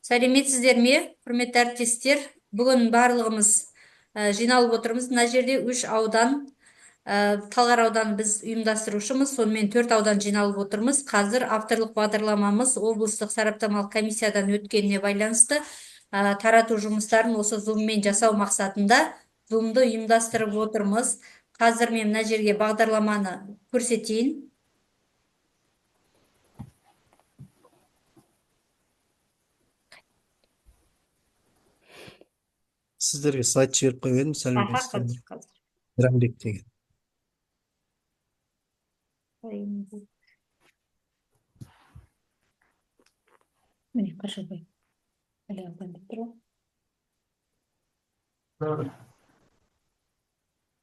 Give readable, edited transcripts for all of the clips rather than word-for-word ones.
Сәлеметсіздер ме, құрметті әріптестер? Бүгін барлығымыз жиналып отырмыз. Мына жерде 3 аудан, Талғар ауданы біз ұйымдастырушымыз, сонымен 4 аудан жиналып отырмыз. Қазір авторлық бағдарламамыз облыстық сараптамалық комиссиядан өткеніне байланысты тарату жұмыстарын осы зуммен жасау мақсатында зумды ұйымдастырып отырмыз. Қазір мен мына жерге бағдарламаны көрсетейін. Сіздерге слайд жіберіп қойып едім, сәлеметсіздер ме? Қазір. Мейрамбек деген. Міне қашылбай.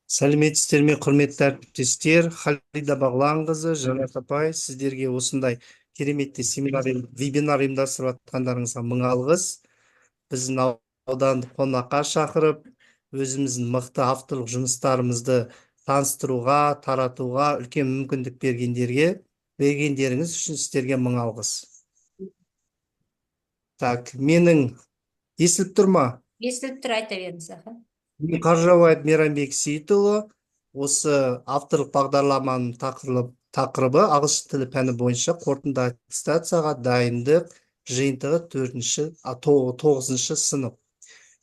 Сәлеметсіздер ме, құрметті әріптестер? Халида Бағланқызы, Жанат апай, сіздерге осындай кереметті семинар, вебинар ұйымдастырып жатқандарыңызға мың алғыс. Біздің ауданды қонаққа шақырып, өзіміздің мықты авторлық жұмыстарымызды таныстыруға, таратуға үлкен мүмкіндік бергендеріңіз үшін сіздерге мың алғыс. Так, менің естіліп тұр ма? Естіліп тұр, айта беріңіз. Қаржабаев Мейрамбек Сейітұлы, осы авторлық бағдарламаның тақырыбы ағылшын тілі пәні бойынша қорытынды аттестацияға дайындық жиынтығы 9 сынып.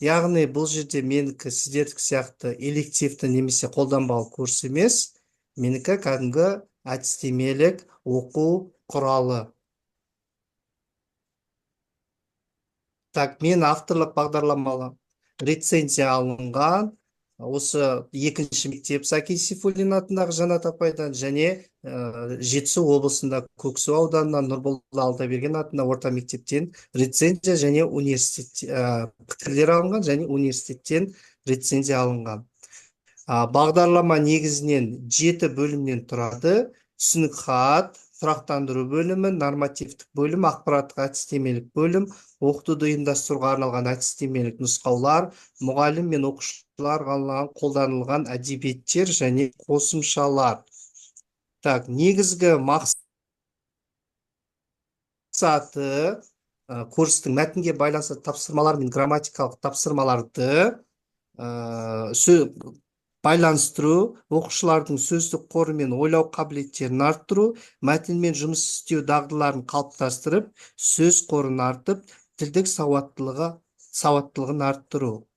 Яғни бұл жерде менікі сіздердікі сияқты элективті немесе қолданбалы курс емес, менікі кәдімгі әдістемелік оқу құралы. Так, мен авторлық бағдарламалы рецензия алынған, осы екінші мектеп Сәкен Сейфуллин атындағы Жанат апайдан және Жетісу облысында Көксу ауданынан Нұрболда Алдаберген атындағы орта мектептен рецензия және пікірлер алынған және университеттен рецензия алынған. Бағдарлама негізінен 7 бөлімнен тұрады. Түсінік хат, сұрақтандыру бөлімі, нормативтік бөлім, ақпараттық әдістемелік бөлім, оқытуды ұйымдастыруға арналған әдістемелік нұсқаулар, мұғалім мен оқушыларға қолданылған әдебиеттер және қосымшалар. Так, негізгі мақсаты курстың мәтінге байланысты тапсырмалар мен грамматикалық тапсырмаларды байланыстыру, оқушылардың сөздік қоры мен ойлау қабілеттерін арттыру, мәтінмен жұмыс істеу дағдыларын қалыптастырып, сөз қорын артып, тілдік сауаттылығын арттыру.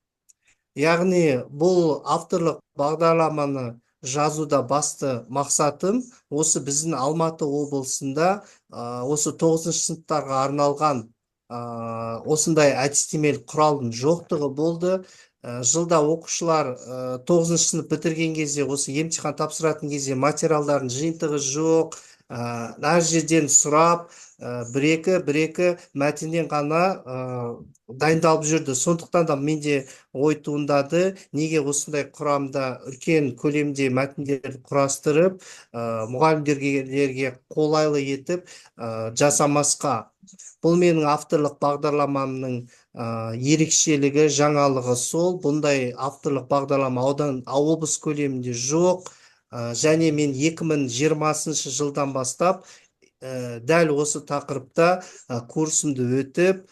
Яғни бұл авторлық бағдарламаны жазуда басты мақсатым осы біздің Алматы облысында осы 9 сыныптарға арналған осындай әдістемелік құралдың жоқтығы болды. Жылда оқушылар 9 сынып бітірген кезде, осы емтихан тапсыратын кезде материалдардың жиынтығы жоқ, әр жерден сұрап, бір-екі мәтіннен ғана дайындалып жүрді. Сондықтан да менде ой туындады, неге осындай құрамда үлкен көлемде мәтіндерді құрастырып, мұғалімдерге қолайлы етіп жасамасқа. Бұл менің авторлық бағдарламамның ерекшелігі, жаңалығы сол. Бұндай авторлық бағдарлама облыс көлемінде жоқ. Және мен 2020 жылдан бастап дәл осы тақырыпта курсымды өтіп,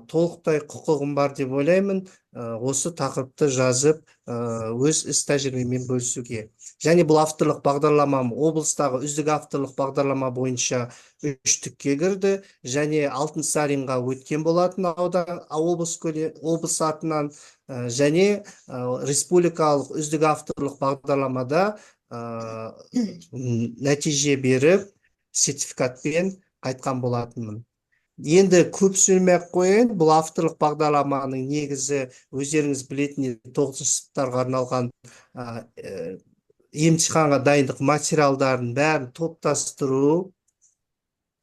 толықтай құқығым бар деп ойлаймын, осы тақырыпты жазып, өз іс тәжірибеммен бөлісуге. Және бұл авторлық бағдарламам облыстағы үздік авторлық бағдарлама бойынша 3-тікке кірді, және Алтынсаринға өткен болатын облыс атынан, және республикалық үздік авторлық бағдарламада нәтиже беріп, сертификатпен қайтқан болатынмын. Енді көп сөйлемей қояйын, бұл авторлық бағдарламаның негізі өздеріңіз білетін 9 сыныптарға арналған емтиханға дайындық материалдарын бәрін топтастыру,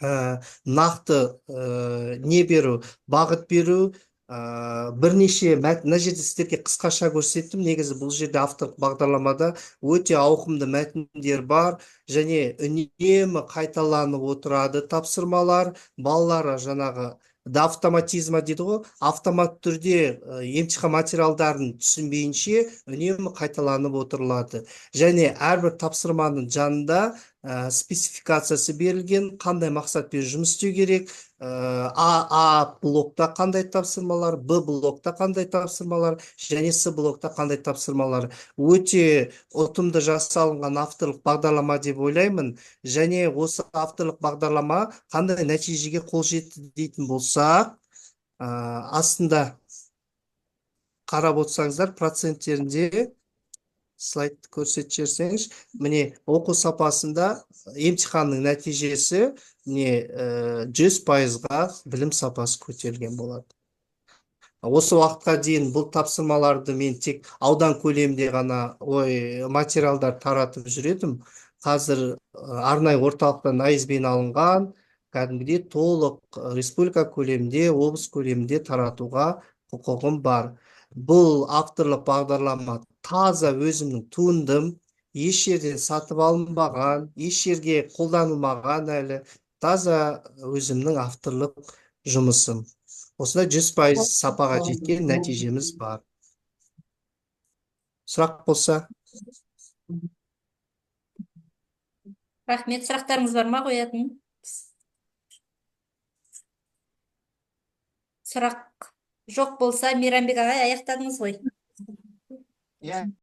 нақты не беру, бағыт беру, бірнеше мына жерде сіздерге қысқаша көрсеттім. Негізі бұл жерде авторлық бағдарламада өте ауқымды мәтіндер бар және үнемі қайталанып отырады тапсырмалар. Балалар жаңағы автоматизма дейді ғой, автомат түрде емтихан материалдарын түсінбейінше үнемі қайталанып отырылады. Және әрбір тапсырманың жанында спецификациясы берілген, қандай мақсатпен жұмыс істеу керек, А блокта қандай тапсырмалар, Б блокта қандай тапсырмалар, және С блокта қандай тапсырмалар. Өте ұтымды жасалынған авторлық бағдарлама деп ойлаймын. Және осы авторлық бағдарлама қандай нәтижеге қол жетті дейтін болсақ, астында қарап отырсаңыздар проценттерінде слайд көрсетіп жіберсеңіз, міне оқу сапасында емтиханның нәтижесі міне 100%-ға білім сапасы көтерілген болады. Осы уақытқа дейін бұл тапсырмаларды мен тек аудан көлемінде ғана материалдар таратып жүретім. Қазір арнайы орталықтан айызбен алынған, кәдімгідей толық республика көлемінде, облыс көлемінде таратуға құқығым бар. Бұл авторлық бағдарлама таза өзімнің туындым, еш жерден сатып алынбаған, еш жерге қолданылмаған әлі, таза өзімнің авторлық жұмысым. Осында 100% сапаға жеткен нәтижеміз бар. Сұрақ болса? Рахмет, сұрақтарыңыз бар ма қоятын? Сұрақ жоқ болса, Мейрамбек ағай, аяқтадыңыз ғой. Иә.